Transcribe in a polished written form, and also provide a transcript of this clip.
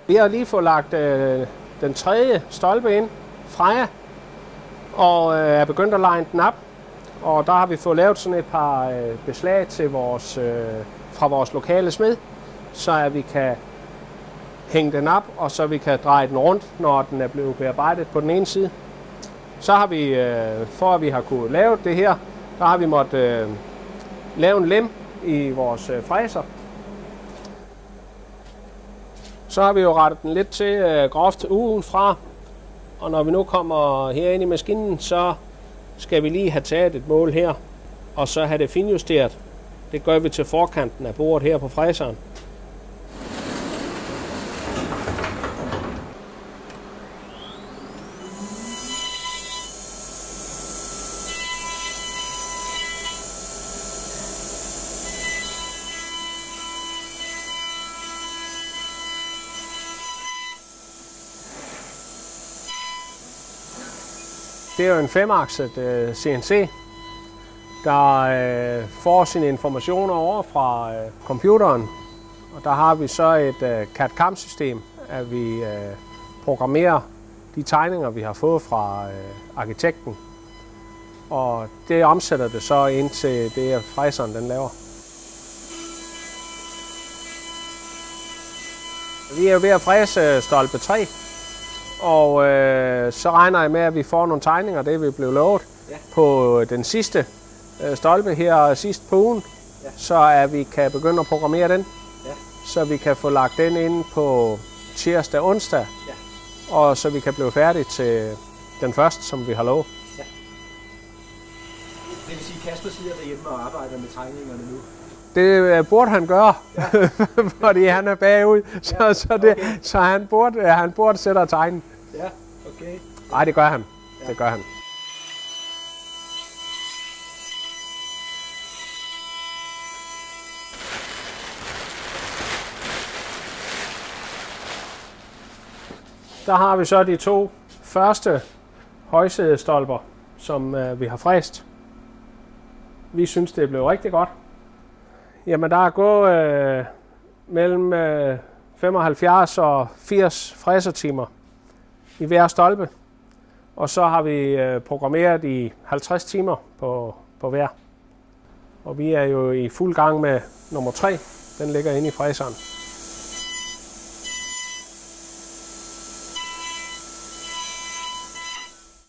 Vi har lige fået lagt den tredje stolpe ind, Freja, og er begyndt at line den op. Og der har vi fået lavet sådan et par beslag til fra vores lokale smed, så at vi kan hænge den op, og så vi kan dreje den rundt, når den er blevet bearbejdet på den ene side. Så har vi, for at vi har kunne lave det her, der har vi måttet lave en lem i vores fræser. Så har vi jo rettet den lidt til groft udenfra, og når vi nu kommer herind i maskinen, så skal vi lige have taget et mål her, og så have det finjusteret. Det gør vi til forkanten af bordet her på fræseren. Det er jo en 5-akset CNC, der får sine informationer over fra computeren. Og der har vi så et CAD-CAM-system, at vi programmerer de tegninger, vi har fået fra arkitekten. Og det omsætter det så ind til det, fræseren den laver. Vi er jo ved at fræse stolpe 3. Og så regner jeg med, at vi får nogle tegninger, det vi blev lovet, på den sidste stolpe her sidst på ugen, så at vi kan begynde at programmere den, så vi kan få lagt den ind på tirsdag og onsdag, og så vi kan blive færdige til den første, som vi har lovet. Ja. Det vil sige, at Kasper sidder derhjemme og arbejder med tegningerne nu? Det burde han gøre, fordi han er bagud, så han burde sætte og tegne. Ja, okay. Nej, det gør han. Ja. Det gør han. Der har vi så de 2 første højsædestolper, som vi har fræst. Vi synes, det er blevet rigtig godt. Jamen, der er gået mellem 75 og 80 fræsertimer i hver stolpe. Og så har vi programmeret i 50 timer på hver. Og vi er jo i fuld gang med nummer 3. Den ligger inde i fræseren.